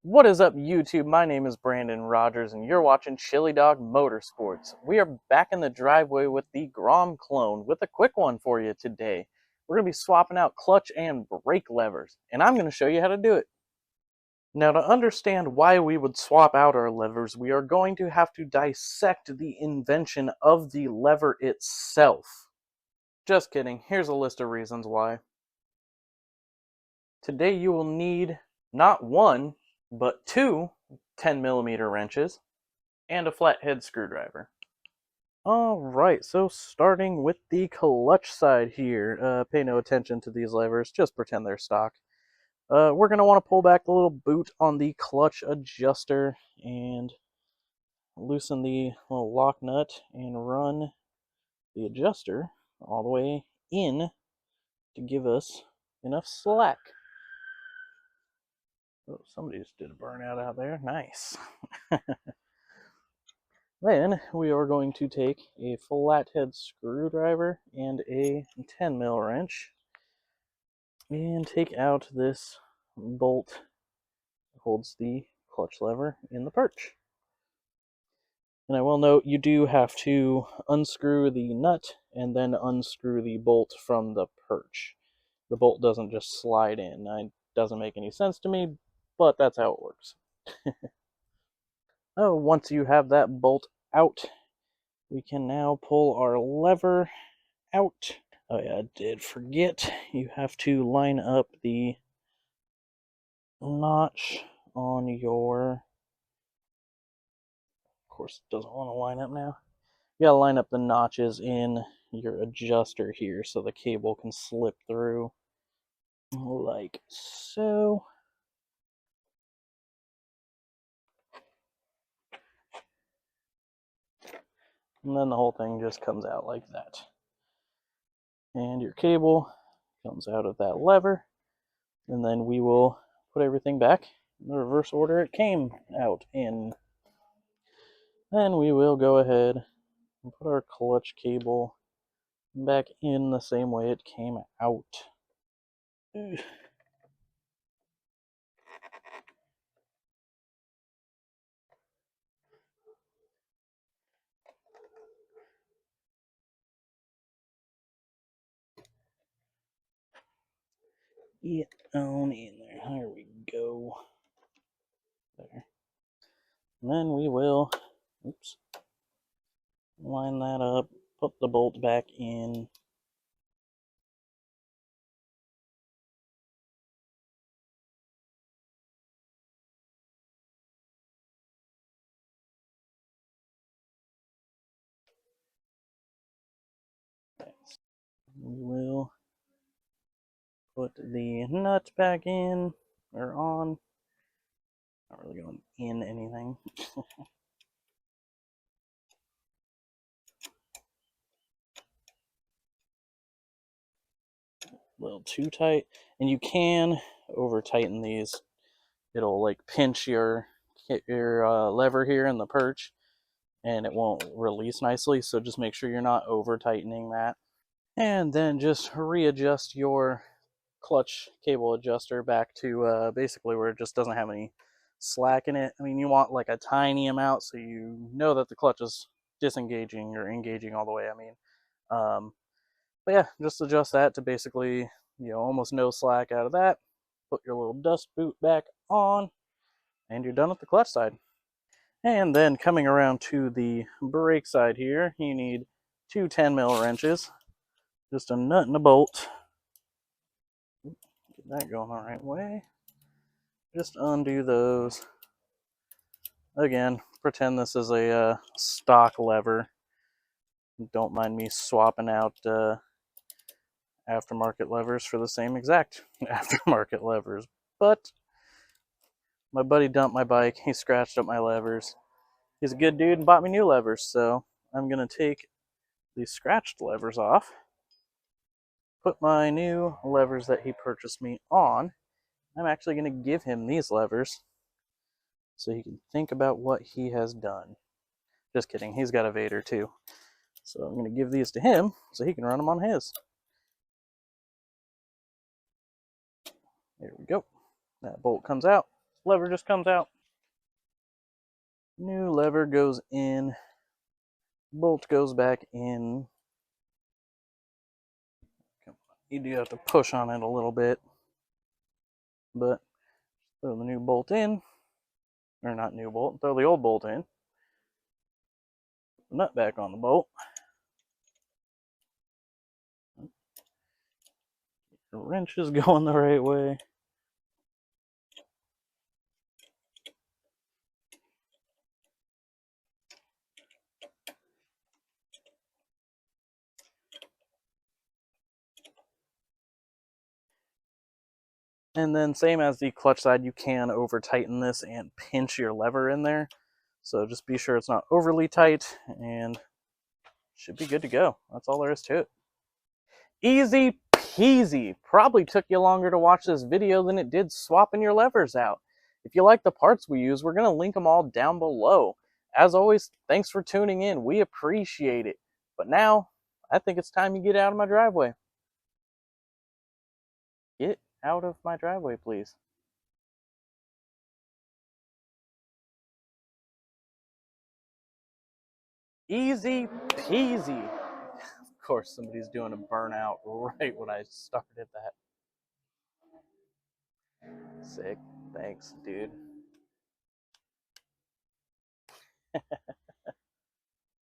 What is up, YouTube? My name is Brandon Rogers, and you're watching Chili Dog Motorsports. We are back in the driveway with the Grom clone with a quick one for you today. We're going to be swapping out clutch and brake levers, and I'm going to show you how to do it. Now, to understand why we would swap out our levers, we are going to have to dissect the invention of the lever itself. Just kidding, here's a list of reasons why. Today you will need not one, but two 10mm wrenches and a flathead screwdriver. Alright, so starting with the clutch side here, pay no attention to these levers, just pretend they're stock. We're going to want to pull back the little boot on the clutch adjuster and loosen the little lock nut and run the adjuster all the way in to give us enough slack. Oh, somebody just did a burnout out there. Nice. Then we are going to take a flathead screwdriver and a 10mm wrench and take out this bolt that holds the clutch lever in the perch. And I will note you do have to unscrew the nut and then unscrew the bolt from the perch. The bolt doesn't just slide in. It doesn't make any sense to me, but that's how it works. Oh, once you have that bolt out, we can now pull our lever out. Oh yeah, I did forget. You have to line up the notch on your... Of course, it doesn't want to line up now. You gotta line up the notches in your adjuster here so the cable can slip through like so. And then the whole thing just comes out like that. And your cable comes out of that lever. And then we will put everything back in the reverse order it came out in. Then we will go ahead and put our clutch cable back in the same way it came out. Get on in there. There we go. There. And then we will, oops, line that up, put the bolt back in. We will put the nut back in, or on. Not really going in anything. A little too tight. And you can over tighten these. It'll like pinch your lever here in the perch and it won't release nicely, so just make sure you're not over tightening that. And then just readjust your clutch cable adjuster back to basically where it just doesn't have any slack in it. I mean, you want like a tiny amount so you know that the clutch is disengaging or engaging all the way. But yeah, just adjust that to basically, almost no slack out of that. Put your little dust boot back on, and you're done with the clutch side. And then coming around to the brake side here, you need two 10mm wrenches, just a nut and a bolt. Get that going the right way. Just undo those. Again, pretend this is a stock lever. Don't mind me swapping out aftermarket levers for the same exact aftermarket levers. But my buddy dumped my bike. He scratched up my levers. He's a good dude and bought me new levers, so I'm going to take these scratched levers off, put my new levers that he purchased me on. I'm actually going to give him these levers so he can think about what he has done. Just kidding, he's got a Vader too. So I'm going to give these to him so he can run them on his. There we go. That bolt comes out. Lever just comes out. New lever goes in. Bolt goes back in. You do have to push on it a little bit, but throw the new bolt in, or not new bolt, throw the old bolt in, nut back on the bolt. The wrench is going the right way. And then same as the clutch side, you can over tighten this and pinch your lever in there. So just be sure it's not overly tight and should be good to go. That's all there is to it. Easy peasy. Probably took you longer to watch this video than it did swapping your levers out. If you like the parts we use, we're going to link them all down below. As always, thanks for tuning in. We appreciate it. But now, I think it's time you get out of my driveway. Get out of my driveway, please. Easy peasy. Of course, somebody's doing a burnout right when I started that. Sick. Thanks, dude.